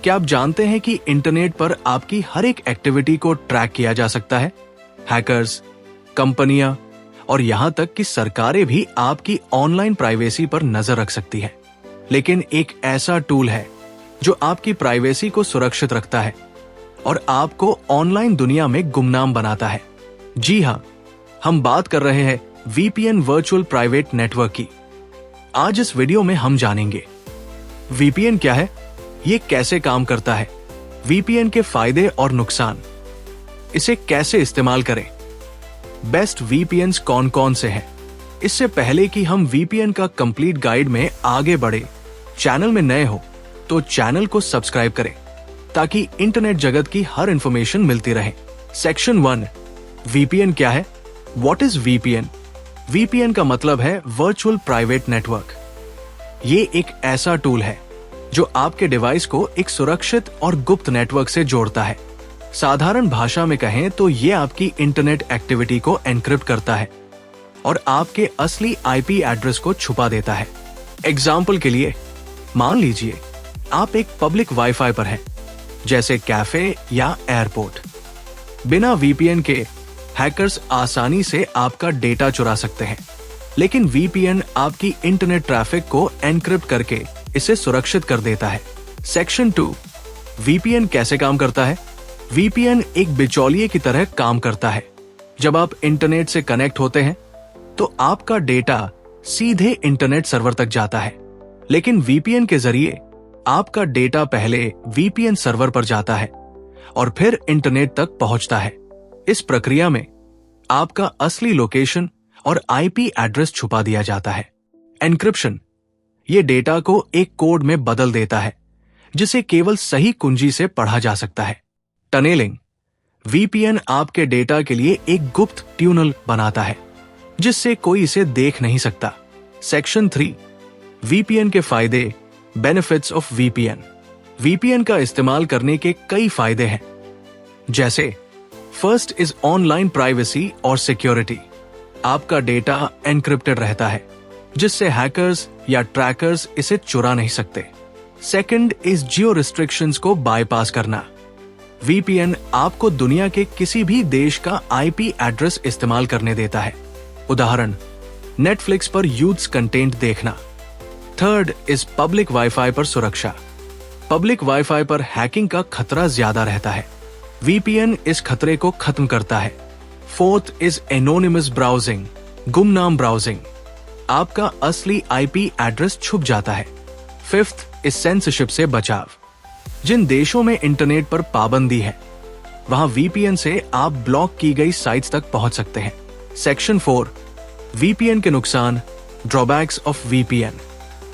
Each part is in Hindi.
क्या आप जानते हैं कि इंटरनेट पर आपकी हर एक एक्टिविटी को ट्रैक किया जा सकता है? हैकर्स, कंपनियां और यहां तक कि सरकारें भी आपकी ऑनलाइन प्राइवेसी पर नजर रख सकती है। लेकिन एक ऐसा टूल है जो आपकी प्राइवेसी को सुरक्षित रखता है और आपको ऑनलाइन दुनिया में गुमनाम बनाता है। जी हां, हम बात कर रहे हैं वीपीएन वर्चुअल प्राइवेट नेटवर्क की। आज इस वीडियो में हम जानेंगे वीपीएन क्या है, ये कैसे काम करता है, वीपीएन के फायदे और नुकसान, इसे कैसे इस्तेमाल करें, बेस्ट वीपीएन्स कौन कौन से हैं। इससे पहले कि हम वीपीएन का कंप्लीट गाइड में आगे बढ़े, चैनल में नए हो तो चैनल को सब्सक्राइब करें ताकि इंटरनेट जगत की हर इंफॉर्मेशन मिलती रहे। सेक्शन 1, वीपीएन क्या है? What is VPN? वीपीएन का मतलब है वर्चुअल प्राइवेट नेटवर्क। ये एक ऐसा टूल है जो आपके डिवाइस को एक सुरक्षित और गुप्त नेटवर्क से जोड़ता है। साधारण भाषा में कहें तो ये आपकी इंटरनेट एक्टिविटी को एनक्रिप्ट करता है और आपके असली आईपी एड्रेस को छुपा देता है। एग्जाम्पल के लिए, मान लीजिए आप एक पब्लिक वाईफाई पर हैं, जैसे कैफे या एयरपोर्ट। बिना वीपीएन के हैकर्स आसानी से आपका डेटा चुरा सकते हैं, लेकिन वीपीएन आपकी इंटरनेट ट्रैफिक को एनक्रिप्ट करके इसे सुरक्षित कर देता है। सेक्शन 2, वीपीएन कैसे काम करता है? वीपीएन एक बिचौलिए की तरह काम करता है। जब आप इंटरनेट से कनेक्ट होते हैं तो आपका डेटा सीधे इंटरनेट सर्वर तक जाता है, लेकिन वीपीएन के जरिए आपका डेटा पहले वीपीएन सर्वर पर जाता है और फिर इंटरनेट तक पहुंचता है। इस प्रक्रिया में आपका असली लोकेशन और आईपी एड्रेस छुपा दिया जाता है। एन्क्रिप्शन, ये डेटा को एक कोड में बदल देता है जिसे केवल सही कुंजी से पढ़ा जा सकता है। टनेलिंग, वीपीएन आपके डेटा के लिए एक गुप्त ट्यूनल बनाता है जिससे कोई इसे देख नहीं सकता। सेक्शन 3, वीपीएन के फायदे, बेनिफिट्स ऑफ वीपीएन। वीपीएन का इस्तेमाल करने के कई फायदे हैं, जैसे फर्स्ट इज ऑनलाइन प्राइवेसी और सिक्योरिटी। आपका डेटा एनक्रिप्टेड रहता है जिससे हैकर्स या ट्रैकर्स इसे चुरा नहीं सकते। सेकंड इज जियो रिस्ट्रिक्शंस को बाईपास करना। वीपीएन आपको दुनिया के किसी भी देश का आईपी एड्रेस इस्तेमाल करने देता है, उदाहरण नेटफ्लिक्स पर यूथ्स कंटेंट देखना। थर्ड इज पब्लिक वाईफाई पर सुरक्षा। पब्लिक वाईफाई पर हैकिंग का खतरा ज्यादा रहता है, वीपीएन इस खतरे को खत्म करता है। फोर्थ इज एनोनिमस ब्राउजिंग, गुमनाम ब्राउजिंग। आपका असली आईपी एड्रेस छुप जाता है। फिफ्थ इज सेंसरशिप से बचाव। जिन देशों में इंटरनेट पर पाबंदी है वहां वीपीएन से आप ब्लॉक की गई साइट्स तक पहुंच सकते हैं। सेक्शन 4, वीपीएन के नुकसान, ड्रॉबैक्स ऑफ वीपीएन।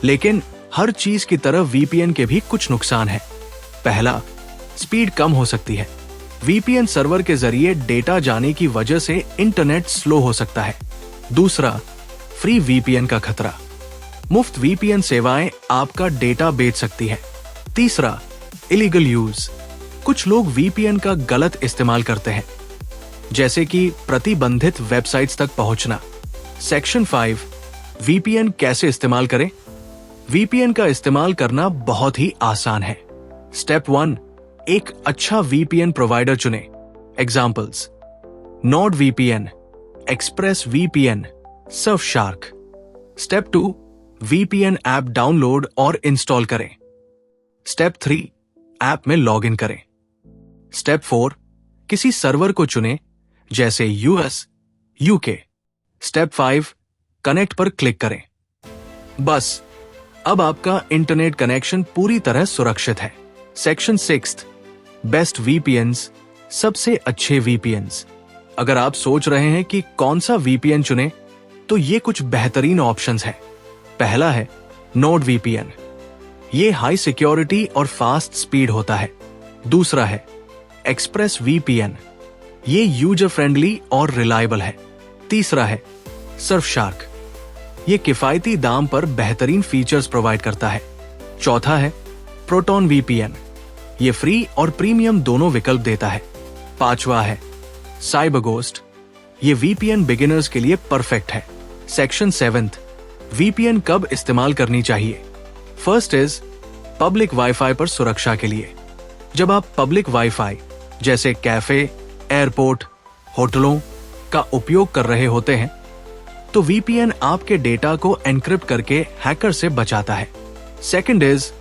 लेकिन हर चीज की तरह वीपीएन के भी कुछ नुकसान है। पहला, स्पीड कम हो सकती है। वीपीएन सर्वर के जरिए डेटा जाने की वजह से इंटरनेट स्लो हो सकता है। दूसरा, फ्री वीपीएन का खतरा। मुफ्त वीपीएन सेवाएं आपका डेटा बेच सकती है। तीसरा, इलीगल यूज। कुछ लोग वीपीएन का गलत इस्तेमाल करते हैं, जैसे कि प्रतिबंधित वेबसाइट्स तक पहुंचना। सेक्शन 5, वीपीएन कैसे इस्तेमाल करें? वीपीएन का इस्तेमाल करना बहुत ही आसान है। स्टेप 1, एक अच्छा वीपीएन प्रोवाइडर चुनें। Examples, Nord VPN, express VPN, Surfshark. Step 2, VPN app download और इंस्टॉल करें। स्टेप 3, ऐप में लॉगिन करें। स्टेप 4, किसी सर्वर को चुनें, जैसे यूएस, यूके। स्टेप 5, कनेक्ट पर क्लिक करें। बस, अब आपका इंटरनेट कनेक्शन पूरी तरह सुरक्षित है। सेक्शन 6, बेस्ट वीपीएन्स, सबसे अच्छे वीपीएन्स। अगर आप सोच रहे हैं कि कौन सा वीपीएन चुनें, तो ये कुछ बेहतरीन ऑप्शंस हैं। पहला है नॉर्ड वीपीएन। ये हाई सिक्योरिटी और फास्ट स्पीड होता है। दूसरा है एक्सप्रेस वीपीएन। ये यूजर फ्रेंडली और रिलायबल है। तीसरा है सर्फशार्क। ये किफायती दाम पर बेहतरीन फीचर्स प्रोवाइड करता है। चौथा है प्रोटॉन वीपीएन। ये फ्री और प्रीमियम दोनों विकल्प देता है। पांचवा है साइबरगोस्ट। ये वीपीएन बिगिनर्स के लिए परफेक्ट है। सेक्शन 7, वीपीएन कब इस्तेमाल करनी चाहिए? फर्स्ट इज पब्लिक वाईफाई पर सुरक्षा के लिए। जब आप पब्लिक वाईफाई जैसे कैफे, एयरपोर्ट, होटलों का उपयोग कर रहे होते हैं तो वीपीएन आपके डेटा को एनक्रिप्ट करके हैकर से बचाता है। सेकंड इज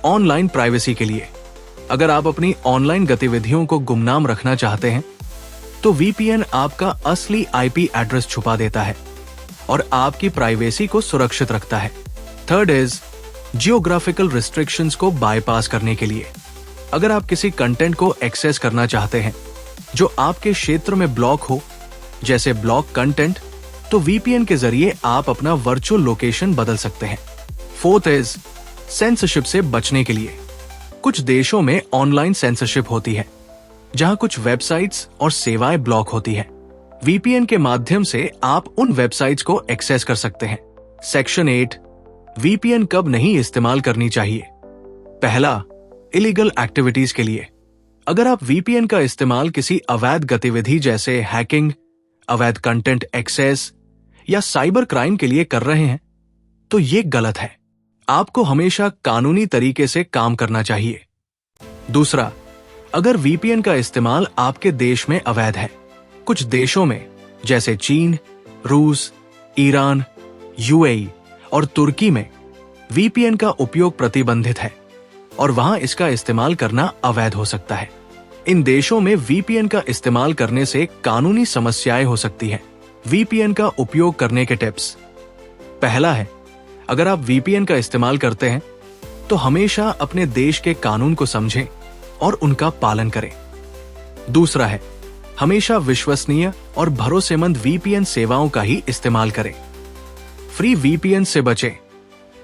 ऑनलाइन प्राइवेसी के लिए। अगर आप अपनी ऑनलाइन गतिविधियों को गुमनाम रखना चाहते हैं तो वीपीएन आपका असली आईपी एड्रेस छुपा देता है और आपकी प्राइवेसी को सुरक्षित रखता है। थर्ड इज जियोग्राफिकल रिस्ट्रिक्शंस को बाईपास करने के लिए। अगर आप किसी कंटेंट को एक्सेस करना चाहते हैं जो आपके क्षेत्र में ब्लॉक हो, जैसे ब्लॉक कंटेंट, तो वीपीएन के जरिए आप अपना वर्चुअल लोकेशन बदल सकते हैं। फोर्थ इज सेंसरशिप से बचने के लिए। कुछ देशों में ऑनलाइन सेंसरशिप होती है जहां कुछ वेबसाइट्स और सेवाएं ब्लॉक होती है। वीपीएन के माध्यम से आप उन वेबसाइट्स को एक्सेस कर सकते हैं। सेक्शन 8 वीपीएन कब नहीं इस्तेमाल करनी चाहिए। पहला, इलीगल एक्टिविटीज के लिए। अगर आप वीपीएन का इस्तेमाल किसी अवैध गतिविधि जैसे हैकिंग, अवैध कंटेंट एक्सेस या साइबर क्राइम के लिए कर रहे हैं तो ये गलत है। आपको हमेशा कानूनी तरीके से काम करना चाहिए। दूसरा, अगर वीपीएन का इस्तेमाल आपके देश में अवैध है। कुछ देशों में जैसे चीन, रूस, ईरान, यूएई और तुर्की में वीपीएन का उपयोग प्रतिबंधित है और वहां इसका इस्तेमाल करना अवैध हो सकता है। इन देशों में वीपीएन का इस्तेमाल करने से कानूनी समस्याएं हो सकती हैं। वीपीएन का उपयोग करने के टिप्स। पहला है, अगर आप वीपीएन का इस्तेमाल करते हैं तो हमेशा अपने देश के कानून को समझें और उनका पालन करें। दूसरा है, हमेशा विश्वसनीय और भरोसेमंद वीपीएन सेवाओं का ही इस्तेमाल करें। फ्री वीपीएन से बचें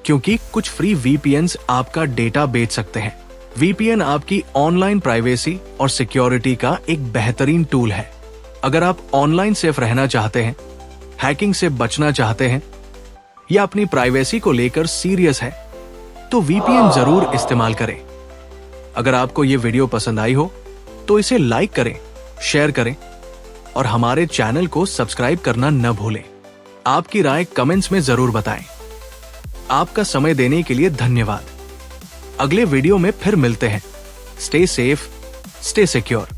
क्योंकि कुछ फ्री वीपीएन्स आपका डेटा बेच सकते हैं। वीपीएन आपकी ऑनलाइन प्राइवेसी और सिक्योरिटी का एक बेहतरीन टूल है। अगर आप ऑनलाइन सेफ रहना चाहते हैं, हैकिंग से बचना चाहते हैं या अपनी प्राइवेसी को लेकर सीरियस है तो वीपीएन जरूर इस्तेमाल करें। अगर आपको ये वीडियो पसंद आई हो तो इसे लाइक करें, शेयर करें और हमारे चैनल को सब्सक्राइब करना न भूलें। आपकी राय कमेंट्स में जरूर बताएं। आपका समय देने के लिए धन्यवाद। अगले वीडियो में फिर मिलते हैं। Stay safe, stay secure.